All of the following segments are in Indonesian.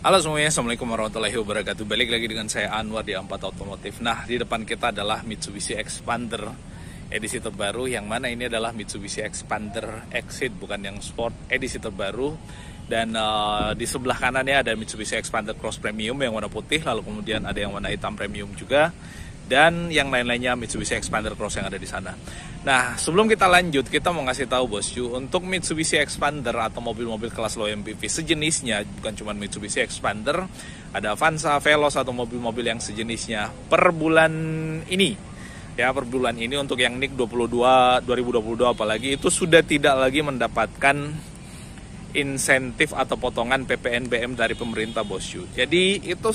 Halo semuanya, Assalamualaikum warahmatullahi wabarakatuh. Balik lagi dengan saya Anwar di A4 Otomotif. Nah, di depan kita adalah Mitsubishi Expander edisi terbaru, yang mana ini adalah Mitsubishi Expander Exit, bukan yang Sport, edisi terbaru. Dan di sebelah kanannya ada Mitsubishi Expander Cross Premium yang warna putih, lalu kemudian ada yang warna hitam premium juga, dan yang lain-lainnya Mitsubishi Expander Cross yang ada di sana. Nah, sebelum kita lanjut, kita mau ngasih tahu bosku, untuk Mitsubishi Expander atau mobil-mobil kelas low MPV sejenisnya, bukan cuma Mitsubishi Expander, ada Avanza, Veloz atau mobil-mobil yang sejenisnya per bulan ini. Ya, per bulan ini untuk yang NIK 2022 apalagi itu sudah tidak lagi mendapatkan insentif atau potongan PPNBM dari pemerintah bosku. Jadi itu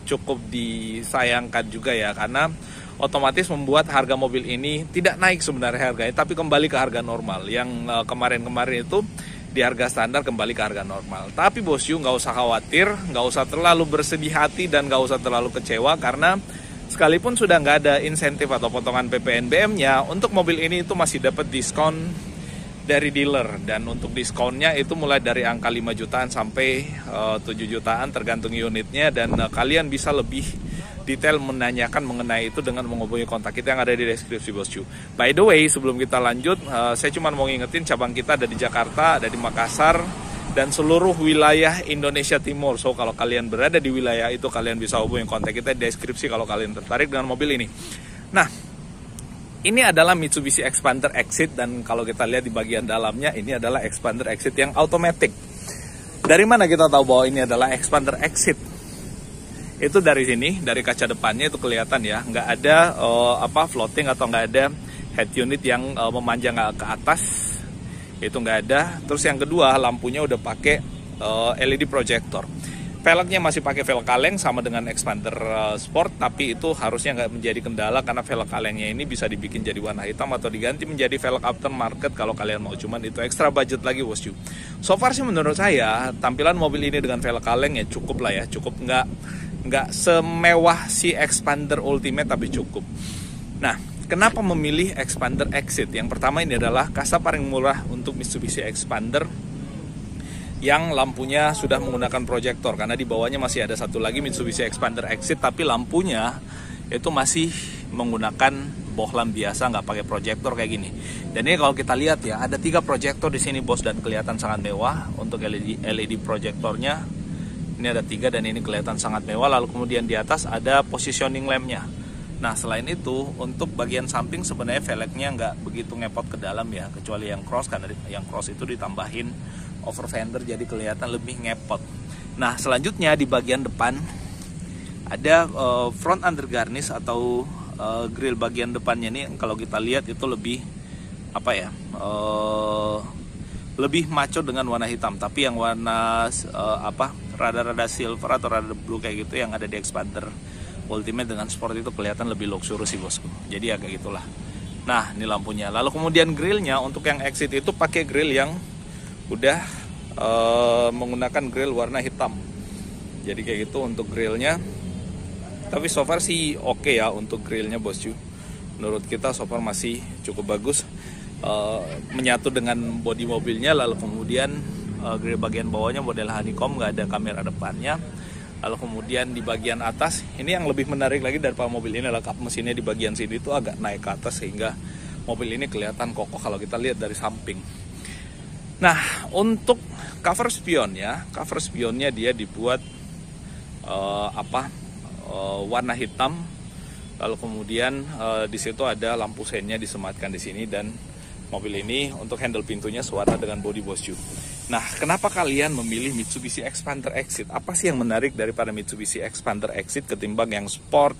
cukup disayangkan juga ya, karena otomatis membuat harga mobil ini tidak naik sebenarnya harganya, tapi kembali ke harga normal. Yang kemarin-kemarin itu di harga standar kembali ke harga normal. Tapi bosku nggak usah khawatir, nggak usah terlalu bersedih hati dan nggak usah terlalu kecewa, karena sekalipun sudah nggak ada insentif atau potongan PPNBM-nya, untuk mobil ini itu masih dapat diskon dari dealer, dan untuk diskonnya itu mulai dari angka 5 jutaan sampai 7 jutaan tergantung unitnya, dan kalian bisa lebih detail menanyakan mengenai itu dengan menghubungi kontak kita yang ada di deskripsi bosku. By the way, sebelum kita lanjut, saya cuma mau ngingetin cabang kita ada di Jakarta, ada di Makassar, dan seluruh wilayah Indonesia Timur. So kalau kalian berada di wilayah itu, kalian bisa hubungi kontak kita di deskripsi kalau kalian tertarik dengan mobil ini. Nah, ini adalah Mitsubishi Expander Exit, dan kalau kita lihat di bagian dalamnya, ini adalah Expander Exit yang automatic. Dari mana kita tahu bahwa ini adalah Expander Exit? Itu dari sini, dari kaca depannya itu kelihatan ya, nggak ada floating atau nggak ada head unit yang memanjang ke atas, itu nggak ada. Terus yang kedua, lampunya udah pakai LED projector. Velgnya masih pakai velg kaleng sama dengan Expander Sport, tapi itu harusnya nggak menjadi kendala karena velg kalengnya ini bisa dibikin jadi warna hitam atau diganti menjadi velg aftermarket kalau kalian mau, cuman itu extra budget lagi bosku. So far sih menurut saya tampilan mobil ini dengan velg kaleng ya cukup lah ya, cukup nggak semewah si Expander Ultimate tapi cukup. Nah, kenapa memilih Expander Exit? Yang pertama, ini adalah kasa paling murah untuk Mitsubishi Expander yang lampunya sudah menggunakan proyektor, karena di bawahnya masih ada satu lagi Mitsubishi Expander Exit tapi lampunya itu masih menggunakan bohlam biasa, nggak pakai proyektor kayak gini. Dan ini kalau kita lihat ya, ada 3 proyektor di sini bos, dan kelihatan sangat mewah. Untuk LED proyektornya ini ada 3 dan ini kelihatan sangat mewah. Lalu kemudian di atas ada positioning lampnya. Nah, selain itu untuk bagian samping sebenarnya velgnya nggak begitu ngepot ke dalam ya, kecuali yang cross, karena yang cross itu ditambahin over fender jadi kelihatan lebih ngepot. Nah, selanjutnya di bagian depan ada front undergarnish atau grill bagian depannya nih, kalau kita lihat itu lebih lebih maco dengan warna hitam, tapi yang warna rada-rada silver atau rada blue kayak gitu yang ada di Expander Ultimate dengan Sport itu kelihatan lebih luxury sih bosku. Jadi ya kayak gitulah. Nah, ini lampunya. Lalu kemudian grillnya, untuk yang Exit itu pakai grill yang udah menggunakan grill warna hitam. Jadi kayak gitu untuk grillnya. Tapi so far sih oke ya untuk grillnya bosku. Menurut kita so far masih cukup bagus, menyatu dengan bodi mobilnya. Lalu kemudian grill bagian bawahnya model honeycomb, nggak ada kamera depannya. Lalu kemudian di bagian atas, ini yang lebih menarik lagi daripada mobil ini adalah kap mesinnya di bagian sini itu agak naik ke atas, sehingga mobil ini kelihatan kokoh kalau kita lihat dari samping. Nah, untuk cover spionnya, cover spionnya dia dibuat warna hitam. Lalu kemudian di situ ada lampu seinnya disematkan di sini, dan mobil ini untuk handle pintunya sewarna dengan body bosku. Nah, kenapa kalian memilih Mitsubishi Expander Exit? Apa sih yang menarik daripada Mitsubishi Expander Exit ketimbang yang Sport?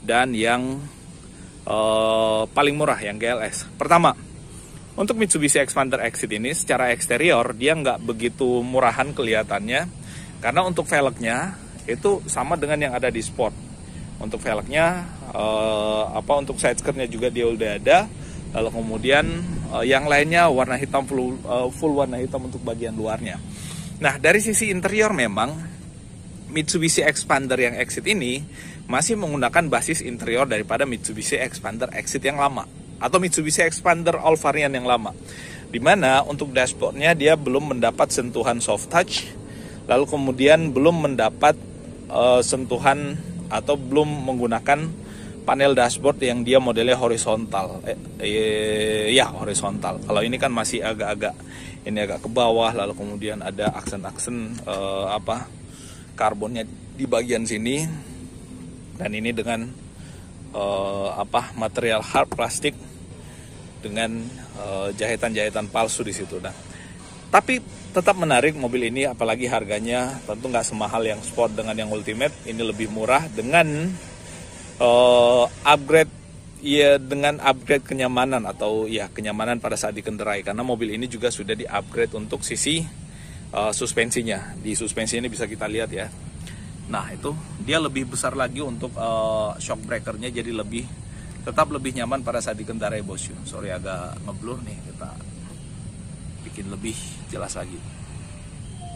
Dan yang paling murah, yang GLS. Pertama, untuk Mitsubishi Expander Exit ini secara eksterior dia nggak begitu murahan kelihatannya, karena untuk velgnya itu sama dengan yang ada di Sport. Untuk velgnya, untuk side skirtnya juga dia udah ada. Lalu kemudian yang lainnya warna hitam full warna hitam untuk bagian luarnya. Nah, dari sisi interior memang Mitsubishi Expander yang Exit ini masih menggunakan basis interior daripada Mitsubishi Expander Exit yang lama atau Mitsubishi Expander All Variant yang lama. Dimana untuk dashboardnya dia belum mendapat sentuhan soft touch, lalu kemudian belum mendapat sentuhan atau belum menggunakan panel dashboard yang dia modelnya horizontal. Horizontal. Kalau ini kan masih agak-agak ke bawah, lalu kemudian ada aksen-aksen karbonnya di bagian sini, dan ini dengan material hard plastik dengan jahitan-jahitan palsu di situ. Nah, tapi tetap menarik mobil ini, apalagi harganya tentu nggak semahal yang Sport dengan yang Ultimate. Ini lebih murah dengan dengan upgrade kenyamanan atau kenyamanan pada saat dikendarai, karena mobil ini juga sudah di-upgrade untuk sisi suspensinya. Di suspensi ini bisa kita lihat ya. Nah, itu dia lebih besar lagi untuk shock breakernya, jadi tetap lebih nyaman pada saat dikendarai, bosku. Sorry agak ngeblur nih, kita bikin lebih jelas lagi.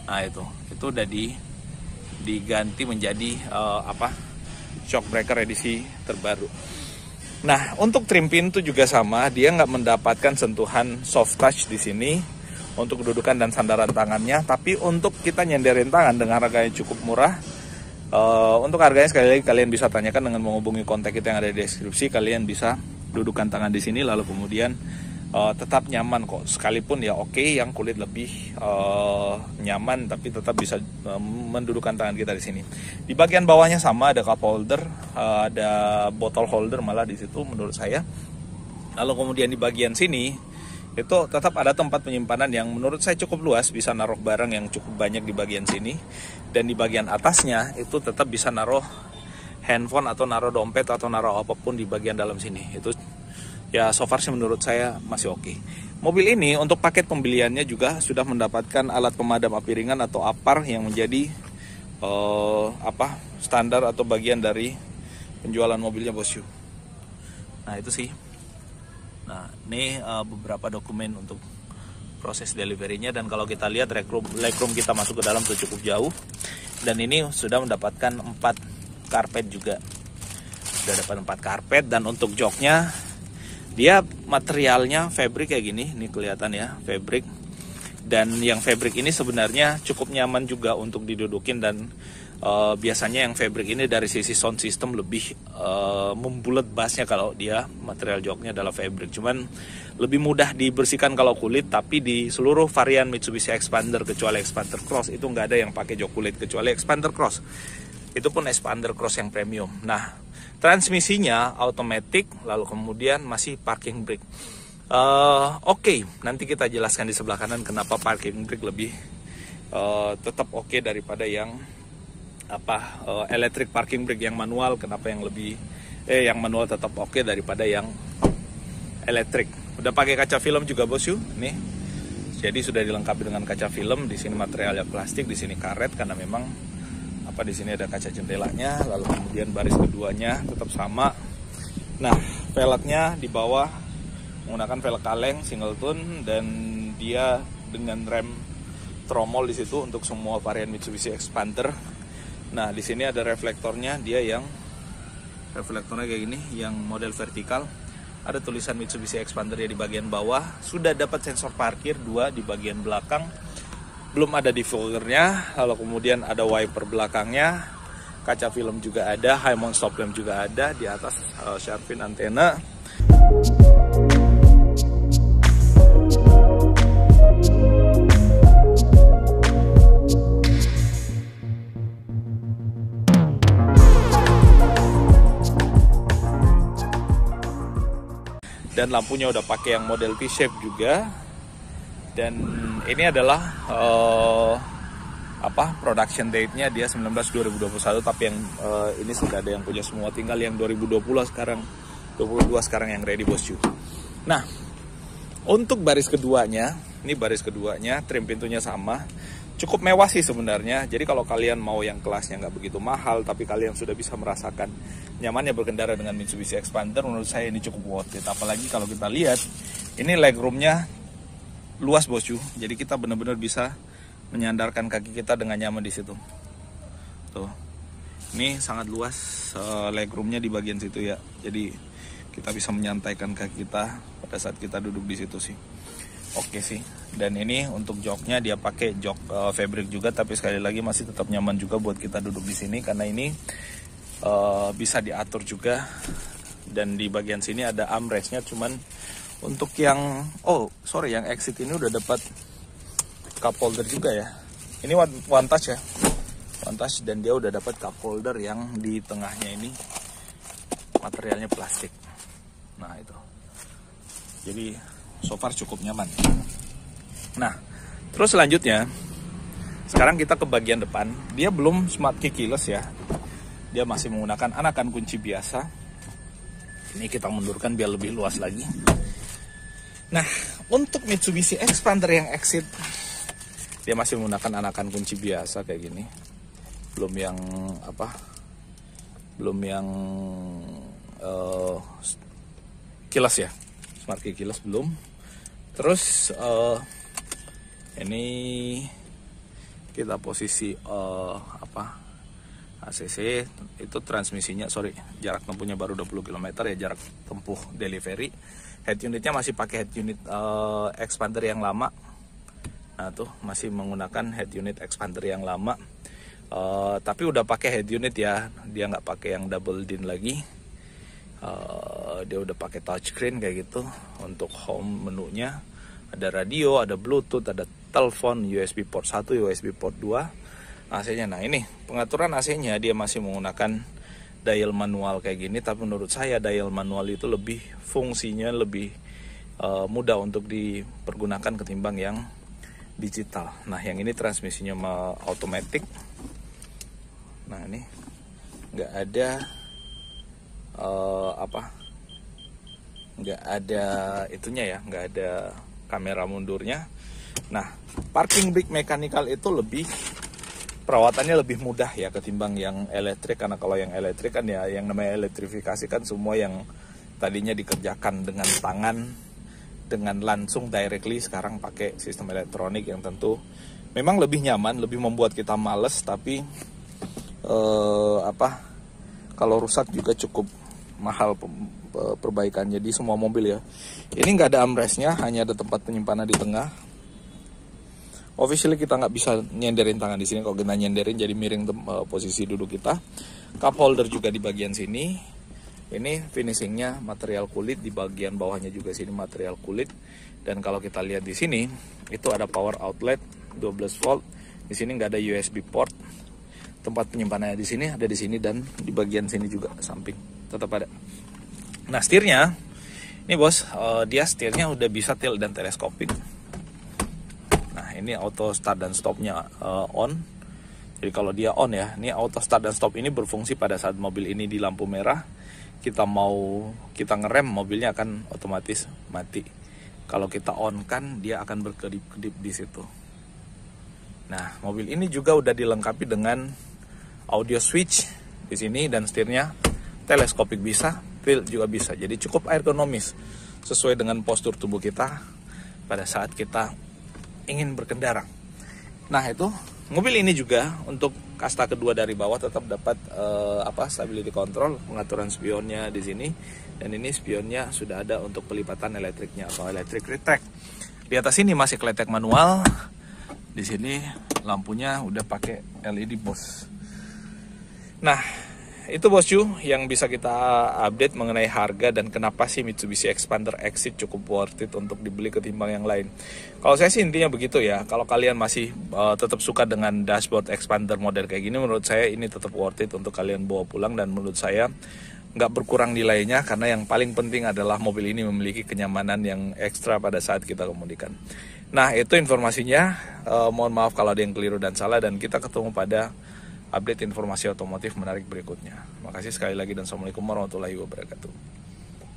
Nah, itu udah diganti menjadi shock breaker edisi terbaru. Nah, untuk trim pintu juga sama, dia nggak mendapatkan sentuhan soft touch di sini untuk kedudukan dan sandaran tangannya, tapi untuk kita nyenderin tangan dengan harganya cukup murah. Untuk harganya sekali lagi kalian bisa tanyakan dengan menghubungi kontak kita yang ada di deskripsi. Kalian bisa dudukan tangan di sini, lalu kemudian tetap nyaman kok. Sekalipun yang kulit lebih nyaman, tapi tetap bisa mendudukan tangan kita di sini. Di bagian bawahnya sama, ada cup holder, ada bottle holder malah di situ menurut saya. Lalu kemudian di bagian sini itu tetap ada tempat penyimpanan yang menurut saya cukup luas, bisa naruh barang yang cukup banyak di bagian sini. Dan di bagian atasnya itu tetap bisa naruh handphone atau naruh dompet atau naruh apapun di bagian dalam sini. Itu so far sih menurut saya masih oke. Mobil ini untuk paket pembeliannya juga sudah mendapatkan alat pemadam api ringan atau APAR yang menjadi standar atau bagian dari penjualan mobilnya, bosku. Nah, itu sih. Nah, ini beberapa dokumen untuk proses deliverynya, dan kalau kita lihat legroom kita masuk ke dalam tuh cukup jauh, dan ini sudah mendapatkan 4 karpet juga. Sudah dapat 4 karpet, dan untuk joknya dia materialnya fabric kayak gini, ini kelihatan ya, fabric. Dan yang fabric ini sebenarnya cukup nyaman juga untuk didudukin, dan biasanya yang fabric ini dari sisi sound system lebih membulat bassnya kalau dia material joknya adalah fabric. Cuman lebih mudah dibersihkan kalau kulit, tapi di seluruh varian Mitsubishi Expander kecuali Expander Cross itu nggak ada yang pakai jok kulit kecuali Expander Cross. Itu pun Expander Cross yang premium. Nah, transmisinya automatic, lalu kemudian masih parking brake. Oke, nanti kita jelaskan di sebelah kanan kenapa parking brake lebih tetap oke daripada yang electric parking brake yang manual. Kenapa yang manual tetap oke daripada yang elektrik. Udah pakai kaca film juga, bosku. Nih, jadi sudah dilengkapi dengan kaca film. Di sini materialnya plastik, di sini karet karena memang di sini ada kaca jendelanya. Lalu kemudian baris keduanya tetap sama. Nah, velgnya di bawah menggunakan velg kaleng single tone, dan dia dengan rem tromol di situ untuk semua varian Mitsubishi Expander. Nah, di sini ada reflektornya, dia yang reflektornya kayak gini, yang model vertikal. Ada tulisan Mitsubishi Expander ya di bagian bawah. Sudah dapat sensor parkir 2 di bagian belakang. Belum ada diffusernya, lalu kemudian ada wiper belakangnya. Kaca film juga ada, high mount stop lamp juga ada, di atas shark fin antena. Dan lampunya udah pakai yang model T-shape juga. Dan ini adalah production date-nya dia 19/2021, tapi yang ini sudah ada yang punya semua, tinggal yang 2022 sekarang yang ready, bosku. Nah, untuk baris keduanya, ini baris keduanya, trim pintunya sama. Cukup mewah sih sebenarnya. Jadi kalau kalian mau yang kelasnya nggak begitu mahal, tapi kalian sudah bisa merasakan nyamannya berkendara dengan Mitsubishi Expander, menurut saya ini cukup worth it. Apalagi kalau kita lihat, ini legroomnya luas, bosku. Jadi kita benar-benar bisa menyandarkan kaki kita dengan nyaman di situ. Tuh, ini sangat luas legroomnya di bagian situ ya. Jadi kita bisa menyantaikan kaki kita pada saat kita duduk di situ sih. Oke sih. Dan ini untuk joknya dia pakai jok fabric juga, tapi sekali lagi masih tetap nyaman juga buat kita duduk di sini karena ini bisa diatur juga. Dan di bagian sini ada armrestnya, cuman untuk yang yang exit ini udah dapat cup holder juga ya. Ini one touch ya, one touch, dan dia udah dapat cup holder yang di tengahnya ini materialnya plastik. Nah itu, jadi so far cukup nyaman. Nah terus selanjutnya, sekarang kita ke bagian depan. Dia belum smart key keyless ya, dia masih menggunakan anakan kunci biasa. Ini kita mundurkan biar lebih luas lagi. Nah untuk Mitsubishi Expander yang exit, dia masih menggunakan anakan kunci biasa kayak gini. Belum yang keyless ya, smart key keyless belum. Terus ini kita posisi ACC itu transmisinya, jarak tempuhnya baru 20 km ya, jarak tempuh delivery. Head unitnya masih pakai head unit expander yang lama. Nah tuh masih menggunakan head unit expander yang lama, tapi udah pakai head unit ya, dia nggak pakai yang double din lagi. Dia udah pakai touchscreen kayak gitu. Untuk home menunya ada radio, ada bluetooth, ada telepon, USB port 1, USB port 2, AC-nya. Nah ini pengaturan AC-nya dia masih menggunakan dial manual kayak gini, tapi menurut saya dial manual itu lebih fungsinya lebih mudah untuk dipergunakan ketimbang yang digital. Nah yang ini transmisinya automatic. Nah ini nggak ada nggak ada itunya ya, nggak ada kamera mundurnya. Nah parking brake mechanical itu lebih perawatannya lebih mudah ya ketimbang yang elektrik, karena kalau yang elektrik kan ya yang namanya elektrifikasi kan semua yang tadinya dikerjakan dengan tangan dengan langsung directly sekarang pakai sistem elektronik yang tentu memang lebih nyaman, lebih membuat kita males, tapi kalau rusak juga cukup mahal perbaikannya di semua mobil ya. Ini nggak ada armrestnya, hanya ada tempat penyimpanan di tengah. Officially kita nggak bisa nyenderin tangan di sini. Kalau kita nyenderin jadi miring posisi duduk kita. Cup holder juga di bagian sini. Ini finishingnya material kulit, di bagian bawahnya juga sini material kulit. Dan kalau kita lihat di sini itu ada power outlet 12 volt. Di sini nggak ada USB port. Tempat penyimpanannya di sini, ada di sini, dan di bagian sini juga samping tetap ada. Nah setirnya, ini bos, dia setirnya udah bisa tilt dan teleskopik. Nah ini auto start dan stopnya on. Jadi kalau dia on ya, ini auto start dan stop ini berfungsi pada saat mobil ini di lampu merah. Kita ngerem, mobilnya akan otomatis mati. Kalau kita on kan dia akan berkedip-kedip di situ. Nah mobil ini juga udah dilengkapi dengan audio switch di sini, dan setirnya teleskopik bisa, tilt juga bisa. Jadi cukup ergonomis sesuai dengan postur tubuh kita pada saat kita ingin berkendara. Nah itu mobil ini juga untuk kasta kedua dari bawah tetap dapat stability control, pengaturan spionnya di sini, dan ini spionnya sudah ada untuk pelipatan elektriknya atau electric retract. Di atas ini masih kletek manual. Di sini lampunya udah pakai LED bos. Nah, itu bosku yang bisa kita update mengenai harga dan kenapa sih Mitsubishi Expander Exit cukup worth it untuk dibeli ketimbang yang lain. Kalau saya sih intinya begitu ya. Kalau kalian masih tetap suka dengan dashboard Expander model kayak gini, menurut saya ini tetap worth it untuk kalian bawa pulang, dan menurut saya nggak berkurang nilainya, karena yang paling penting adalah mobil ini memiliki kenyamanan yang ekstra pada saat kita kemudikan. Nah itu informasinya. Mohon maaf kalau ada yang keliru dan salah, dan kita ketemu pada update informasi otomotif menarik berikutnya. Makasih sekali lagi, dan Assalamualaikum warahmatullahi wabarakatuh.